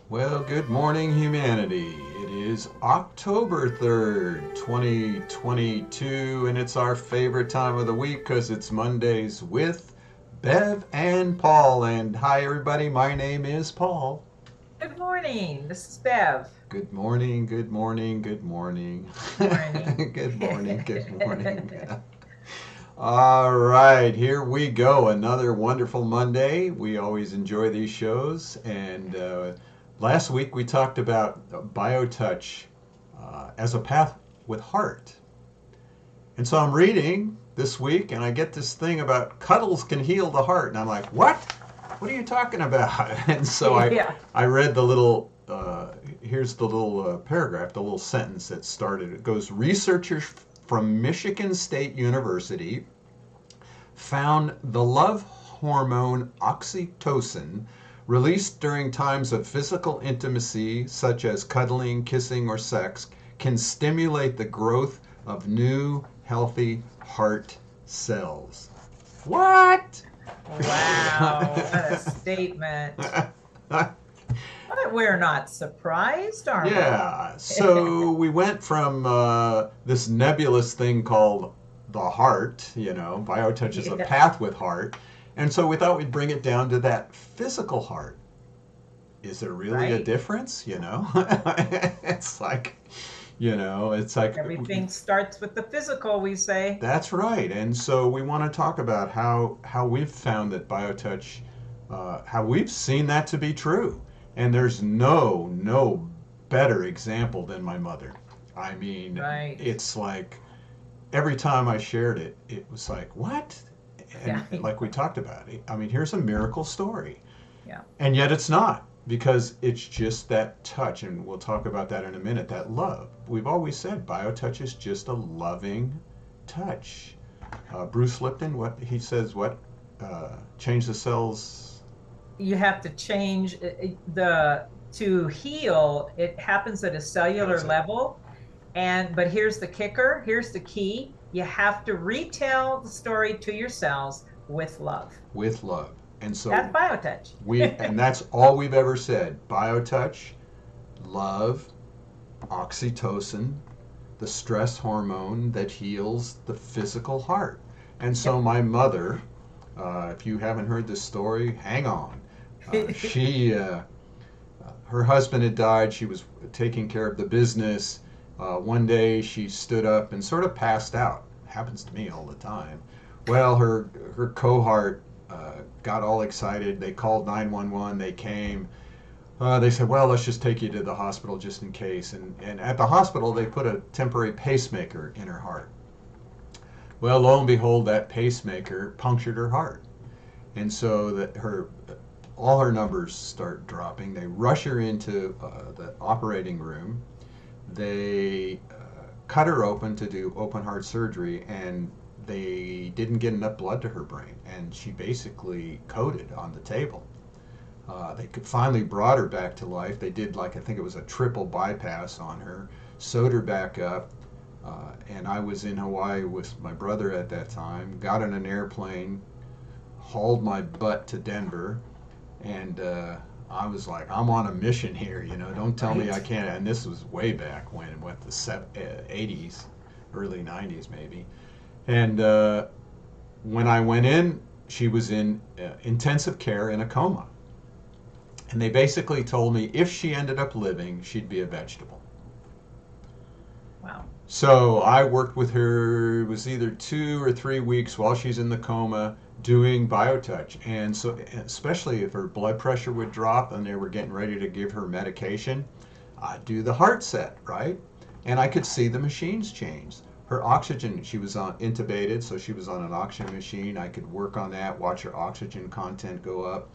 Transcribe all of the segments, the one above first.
Well, good morning, humanity. It is October 3rd, 2022, and it's our favorite time of the week because it's Mondays with Bev and Paul. And hi, everybody, my name is Paul. Good morning. This is Bev. Good morning, good morning, good morning. Morning. Good morning, good morning. All right, here we go. Another wonderful Monday. We always enjoy these shows. And last week we talked about BioTouch as a path with heart. And so I'm reading this week and I get this thing about cuddles can heal the heart. And I'm like, what? What are you talking about? And so Yeah. I read the little, here's the little paragraph, the little sentence that started. It goes, researchers from Michigan State University found the love hormone oxytocin released during times of physical intimacy, such as cuddling, kissing, or sex, can stimulate the growth of new, healthy heart cells. What? Wow. What a statement. But we're not surprised, are Yeah, we? so we went from this nebulous thing called the heart, BioTouch is a Yeah. path with heart, and so we thought we'd bring it down to that physical heart. Is there really a Right. difference? It's like, it's like Everything starts with the physical, we say. that's right. And so we want to talk about how we've found that BioTouch, how we've seen that to be true. And there's no better example than my mother. I mean, Right. it's like every time I shared it, it was like, what? And Yeah. like we talked about, I mean, here's a miracle story. Yeah. And yet it's not, because it's just that touch. And we'll talk about that in a minute, that love. We've always said biotouch is just a loving touch. Bruce Lipton, what he says, change the cells. You have to change the to heal. It happens at a cellular That's it. level. But here's the kicker, here's the key. You have to retell the story to your cells with love. With love. And so That's biotouch. and that's all we've ever said. Biotouch, love, oxytocin, the stress hormone that heals the physical heart. And so Yep. my mother, if you haven't heard this story, hang on. Her husband had died. She was taking care of the business. One day she stood up and sort of passed out. Happens to me all the time. Well, her cohort got all excited. They called 911. They came. They said, well, let's just take you to the hospital just in case. And at the hospital, they put a temporary pacemaker in her heart. Well, lo and behold, that pacemaker punctured her heart. And so that all her numbers start dropping. They rush her into the operating room. They cut her open to do open heart surgery, and they didn't get enough blood to her brain, and she basically coded on the table. They could finally brought her back to life. They did, like, I think it was a triple bypass on her, sewed her back up, and I was in Hawaii with my brother at that time, got in an airplane, hauled my butt to Denver, and I was like, I'm on a mission here, don't tell me I can't. And this was way back when, what, the 80s, early 90s maybe. And when I went in, she was in intensive care in a coma. And they basically told me if she ended up living, she'd be a vegetable. Wow. So I worked with her, it was either 2 or 3 weeks while she's in the coma, doing biotouch. And so, especially if her blood pressure would drop and they were getting ready to give her medication, I'd do the heart set, right? And I could see the machines change. Her oxygen, she was intubated, so she was on an oxygen machine. I could work on that, watch her oxygen content go up.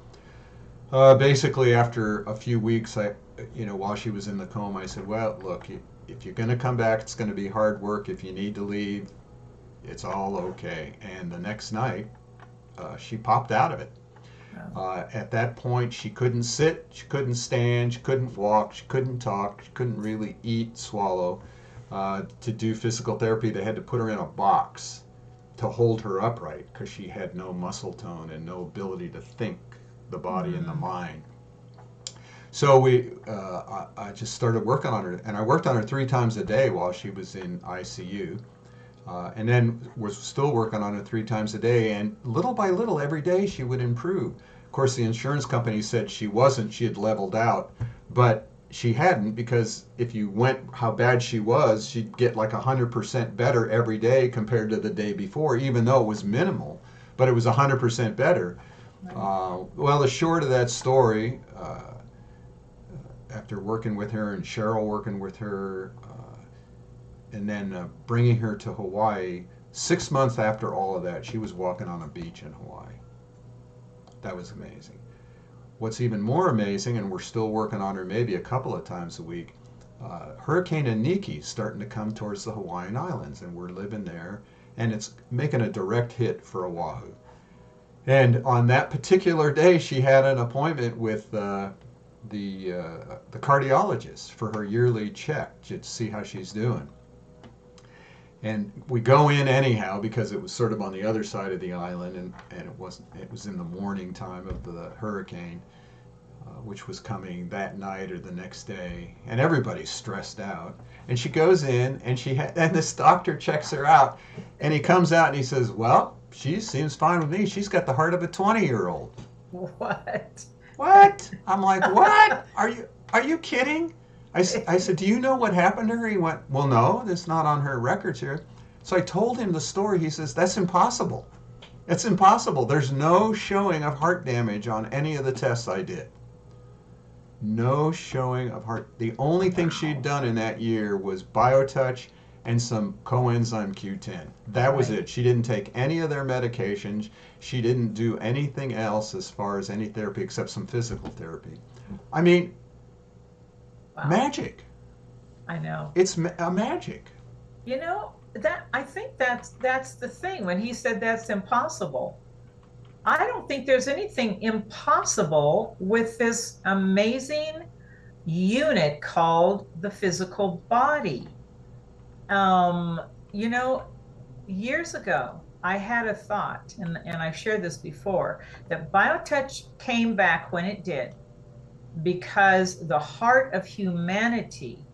Basically, after a few weeks, while she was in the coma, I said, well, look, if you're going to come back, it's going to be hard work. If you need to leave, it's all okay. And the next night, she popped out of it. At that point, she couldn't sit, she couldn't stand, she couldn't walk, she couldn't talk, she couldn't really eat, swallow. To do physical therapy, they had to put her in a box to hold her upright because she had no muscle tone and no ability to think the body and the mind. So I just started working on her, and I worked on her 3 times a day while she was in ICU. And then was still working on it 3 times a day, and little by little every day she would improve. Of course, the insurance company said she had leveled out, but she hadn't, because if you went how bad she was, she'd get like 100% better every day compared to the day before, even though it was minimal, but it was 100% better. Well, the short of that story, after working with her and Cheryl working with her, and then bringing her to Hawaii, 6 months after all of that, she was walking on a beach in Hawaii. That was amazing. What's even more amazing, and we're still working on her maybe a couple of times a week, Hurricane Iniki's starting to come towards the Hawaiian Islands, and we're living there, and it's making a direct hit for Oahu. And on that particular day, she had an appointment with the cardiologist for her yearly check to see how she's doing. And we go in anyhow because it was sort of on the other side of the island, and it was in the morning time of the hurricane, which was coming that night or the next day, and everybody's stressed out. And she goes in, and and this doctor checks her out, and he comes out and he says, well, she seems fine with me. She's got the heart of a 20-year-old. What? What? I'm like, what? Are you kidding? I said, do you know what happened to her? He went, well, no, that's not on her records here. So I told him the story. He says, that's impossible. It's impossible. There's no showing of heart damage on any of the tests I did. No showing of heart. The only thing she'd done in that year was biotouch and some coenzyme Q10. That was Right. it. She didn't take any of their medications. She didn't do anything else as far as any therapy except some physical therapy. I mean, Wow. magic. I know. It's a magic. That I think that's the thing. When he said that's impossible, I don't think there's anything impossible with this amazing unit called the physical body. Um, you know, Years ago, I had a thought, and I've shared this before, that BioTouch came back when it did because the heart of humanity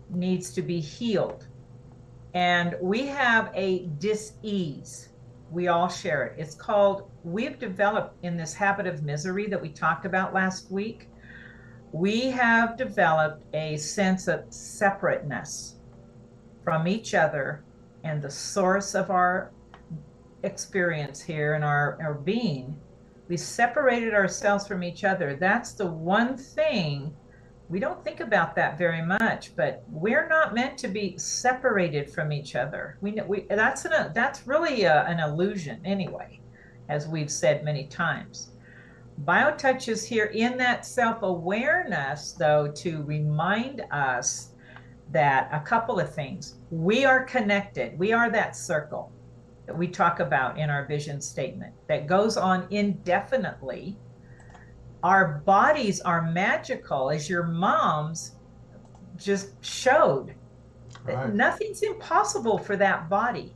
needs to be healed. And we have a dis-ease. We all share it. It's called, we've developed in this habit of misery that we talked about last week, we have developed a sense of separateness from each other and the source of our experience here and our being. We separated ourselves from each other. That's the one thing we don't think about that very much, but we're not meant to be separated from each other. That's really an illusion anyway, as we've said many times. BioTouch is here in that self-awareness, though, to remind us that a couple of things. We are connected. We are that circle that we talk about in our vision statement that goes on indefinitely. Our bodies are magical, as your mom's just showed. Right. Nothing's impossible for that body.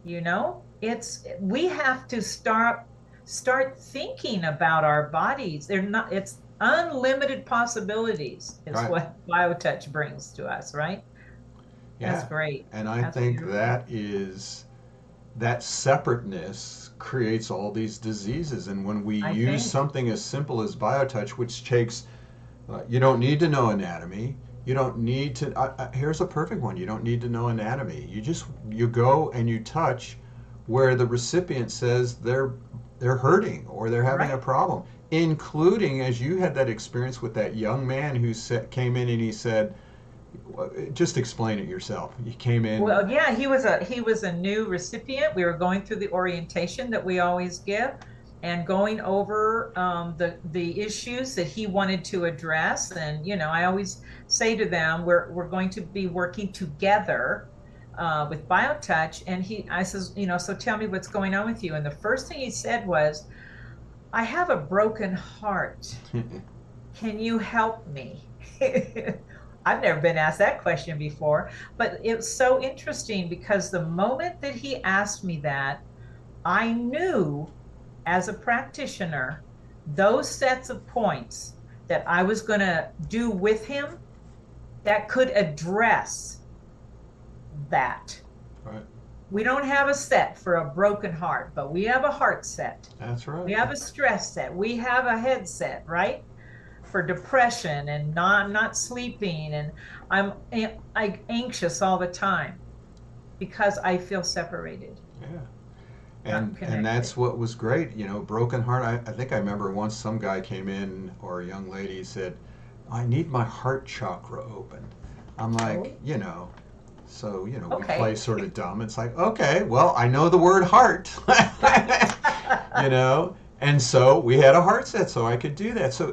We have to start thinking about our bodies. They're not, it's unlimited possibilities is Right. what BioTouch brings to us, right? That's Yeah. great. And I That's think beautiful. that separateness creates all these diseases. And when we I use think. something as simple as BioTouch, which takes, you don't need to know anatomy. You don't need to. Here's a perfect one. You don't need to know anatomy. You go and you touch where the recipient says they're hurting or they're having a Right. problem, including as you had that experience with that young man who came in and he said, just explain it yourself. He came in. Well, yeah, he was a new recipient. We were going through the orientation that we always give and going over the issues that he wanted to address. And I always say to them, we're going to be working together with BioTouch. And I says, so tell me what's going on with you. And the first thing he said was, I have a broken heart. Can you help me? I've never been asked that question before, but it's so interesting because the moment that he asked me that, I knew as a practitioner, those sets of points that I was going to do with him that could address that. Right. We don't have a set for a broken heart, but we have a heart set. That's We right. have a stress set. We have a headset, right? For depression and not sleeping, and I'm anxious all the time because I feel separated, Yeah. not And connected. that's what was great. Broken heart. I think I remember once some guy came in or a young lady said, I need my heart chakra open. I'm like, Oh, we play okay. sort of dumb. It's like, okay, well, I know the word heart. you know, and so we had a heart set so I could do that. So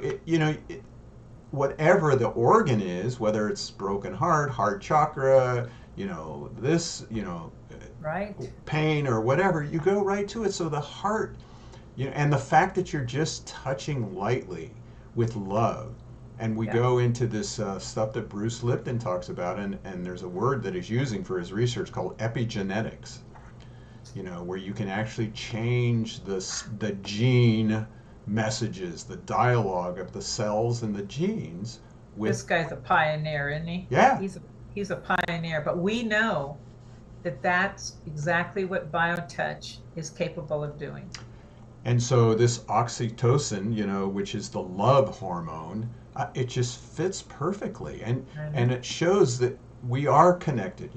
whatever the organ is, whether it's broken heart chakra, this, Right. pain or whatever, you go right to it. So the heart, and the fact that you're just touching lightly with love. And we Yeah. go into this stuff that Bruce Lipton talks about, and there's a word that he's using for his research called epigenetics, where you can actually change the gene messages, the dialogue of the cells and the genes This with, guy's a pioneer, isn't he? yeah. He's a pioneer, but we know that that's exactly what BioTouch is capable of doing. And so this oxytocin, which is the love hormone, it just fits perfectly, I and know. it shows that we are connected,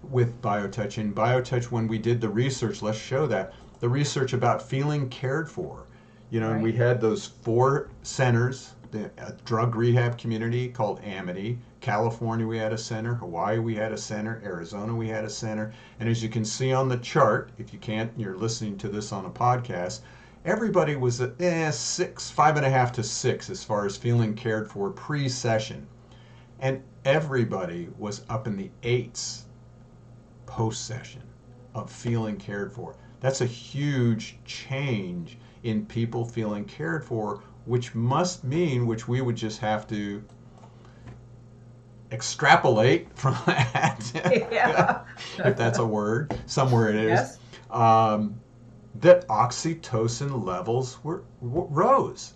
with BioTouch. And BioTouch, when we did the research, let's show that the research about feeling cared for, and we Right. had those four centers a drug rehab community called Amity. California, we had a center. Hawaii, we had a center. Arizona, we had a center. And as you can see on the chart, if you can't, you're listening to this on a podcast, everybody was at 5.5 to 6 as far as feeling cared for pre-session. And everybody was up in the 8s post-session of feeling cared for. That's a huge change in people feeling cared for, which must mean, which we would just have to extrapolate from that, Yeah. if that's a word, somewhere it is, Yes. that oxytocin levels rose,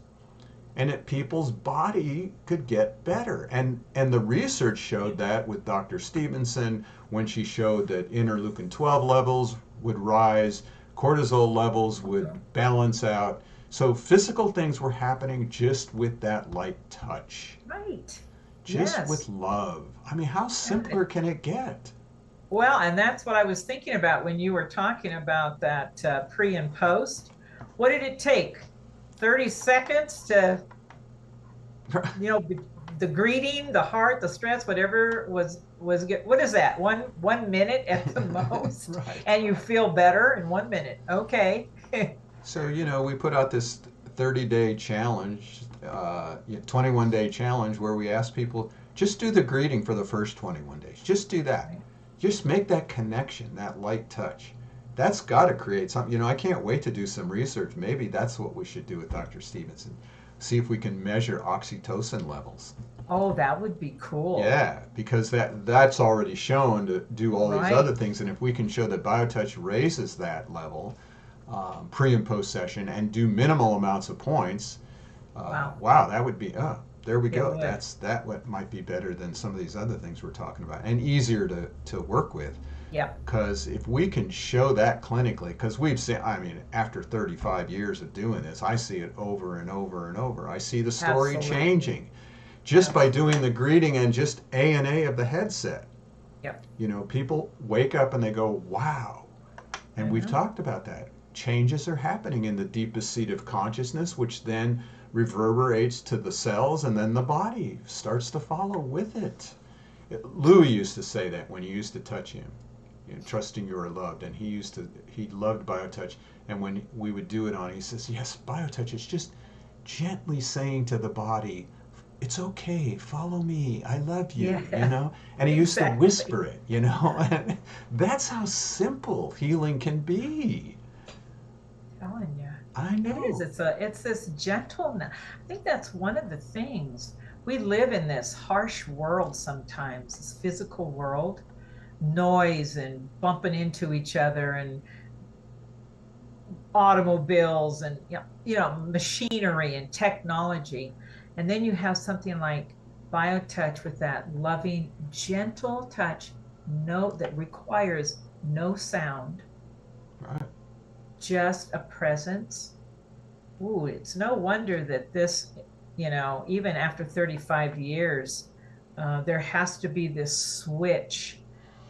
and that people's body could get better. And the research showed that with Dr. Stevenson, when she showed that interleukin 12 levels would rise, cortisol levels would balance out. So physical things were happening just with that light touch. Right. Just Yes. with love. I mean, how simpler can it get? Well, and that's what I was thinking about when you were talking about that pre and post. What did it take? 30 seconds to, the greeting, the heart, the stress, whatever was good. What is that? One minute at the most, Right. and you feel better in 1 minute. Okay. So, we put out this 30-day challenge, 21-day challenge where we ask people, just do the greeting for the first 21 days. Just do that. Just make that connection, that light touch. That's got to create something. I can't wait to do some research. Maybe that's what we should do with Dr. Stevenson. See if we can measure oxytocin levels. Oh, that would be cool. Yeah, because that's already shown to do all these other things. And if we can show that BioTouch raises that level pre and post session and do minimal amounts of points, wow, that would be, there we go. That what might be better than some of these other things we're talking about, and easier to work with. Yeah. Because if we can show that clinically, because we've seen, after 35 years of doing this, I see it over and over and over. I see the story changing just by doing the greeting and just A&A of the headset. Yep. People wake up and they go, wow. And we've talked about that. Changes are happening in the deepest seat of consciousness, which then reverberates to the cells, and then the body starts to follow with it. Louis used to say that when he used to touch him, trusting you are loved, and he loved BioTouch. And when we would do it on, he says, yes, BioTouch is just gently saying to the body, it's okay, follow me, I love you, And he used to whisper it, And that's how simple healing can be. Telling you. I know. It is. It's this gentleness. I think that's one of the things. We live in this harsh world sometimes, this physical world, noise and bumping into each other and automobiles and machinery and technology. And then you have something like BioTouch with that loving, gentle touch, that requires no sound. Right. Just a presence. Ooh, it's no wonder that this, even after 35 years, there has to be this switch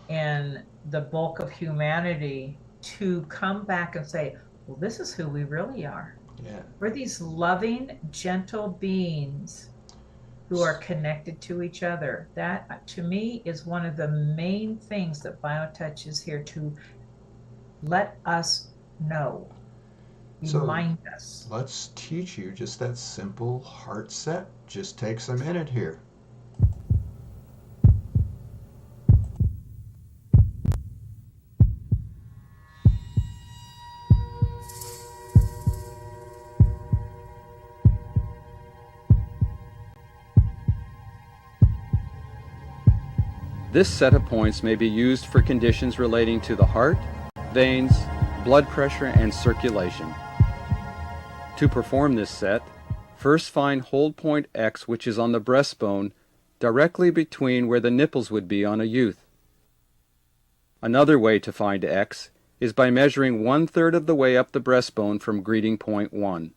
in the bulk of humanity to come back and say, well, this is who we really are. Yeah. We're these loving, gentle beings who are connected to each other. That, to me, is one of the main things that BioTouch is here to let us know, remind us. Let's teach you just that simple heart set. Just takes a minute here. This set of points may be used for conditions relating to the heart, veins, blood pressure, and circulation. To perform this set, first find hold point X, which is on the breastbone, directly between where the nipples would be on a youth. Another way to find X is by measuring 1/3 of the way up the breastbone from greeting point 1.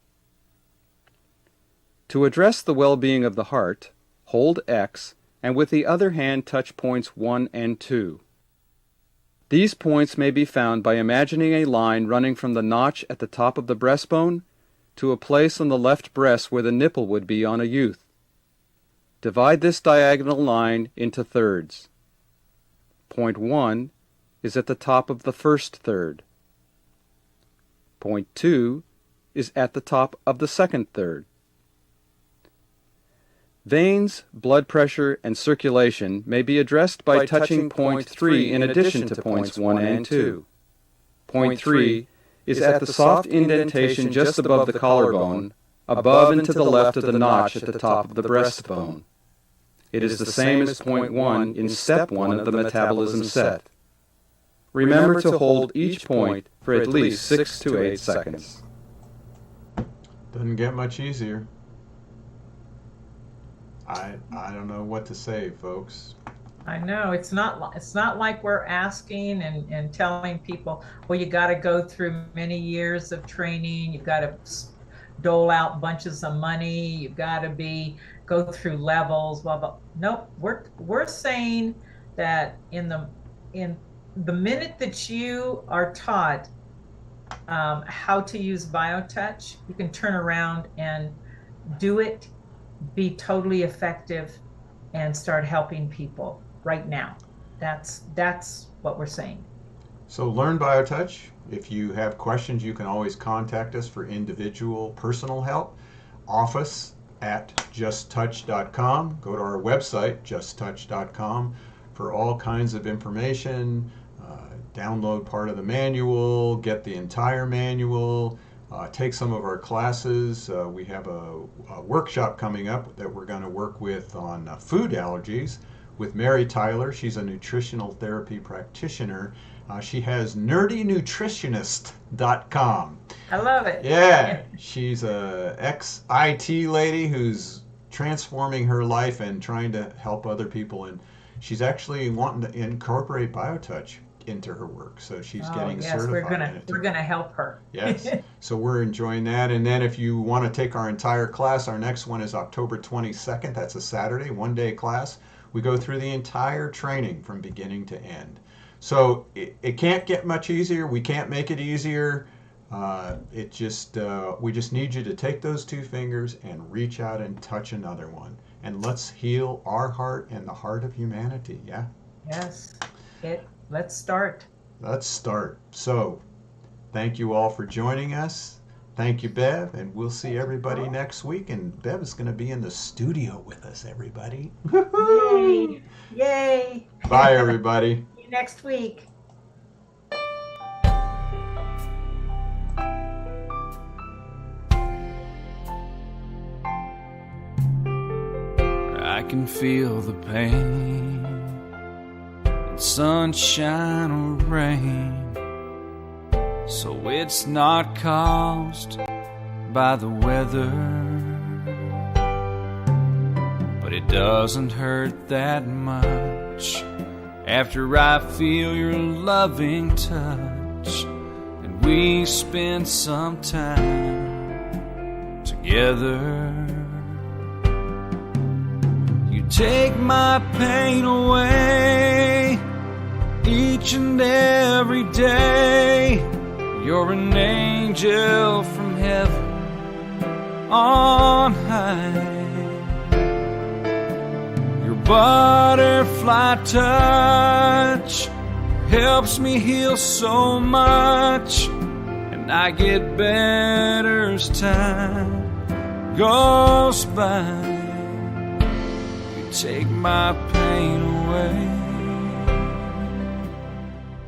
To address the well-being of the heart, hold X and with the other hand touch points 1 and 2. These points may be found by imagining a line running from the notch at the top of the breastbone to a place on the left breast where the nipple would be on a youth. Divide this diagonal line into thirds. Point 1 is at the top of the first third. Point 2 is at the top of the second third. Veins, blood pressure, and circulation may be addressed by touching point 3 in addition to points 1 and 2. Point 3 is at the soft indentation just above the collarbone, above and to the left of the notch at the top of the breastbone. It is the same as point 1 in step 1 of the metabolism set. Remember to hold each point for at least 6 to 8 seconds. Doesn't get much easier. I don't know what to say, folks. I know it's not like we're asking and telling people, well, you got to go through many years of training, you've got to dole out bunches of money, you've got to go through levels, blah blah. Nope, we're saying that in the minute that you are taught how to use BioTouch, you can turn around and do it, be totally effective, and start helping people right now. That's what we're saying. So learn BioTouch. If you have questions, you can always contact us for individual personal help. Office at justtouch.com. Go to our website, justtouch.com, for all kinds of information. Download part of the manual, get the entire manual, take some of our classes. We have a workshop coming up that we're going to work with on food allergies with Mary Tyler. She's a nutritional therapy practitioner. She has nerdynutritionist.com. I love it. Yeah, she's a ex-IT lady who's transforming her life and trying to help other people. And she's actually wanting to incorporate BioTouch into her work, so she's getting certified. We're gonna help her. Yes, so we're enjoying that. And then if you want to take our entire class, our next one is October 22nd. That's a Saturday, one-day class. We go through the entire training from beginning to end. So it can't get much easier. We can't make it easier. We just need you to take those two fingers and reach out and touch another one, and let's heal our heart and the heart of humanity. Yeah. Yes. Let's start. Let's start. So, thank you all for joining us. Thank you, Bev, and we'll see everybody next week. And Bev is going to be in the studio with us, everybody. Yay! Yay! Bye, everybody. See you next week. I can feel the pain, sunshine or rain, so it's not caused by the weather, but it doesn't hurt that much after I feel your loving touch and we spend some time together. You take my pain away each and every day. You're an angel from heaven on high. Your butterfly touch helps me heal so much, and I get better as time goes by. You take my pain away.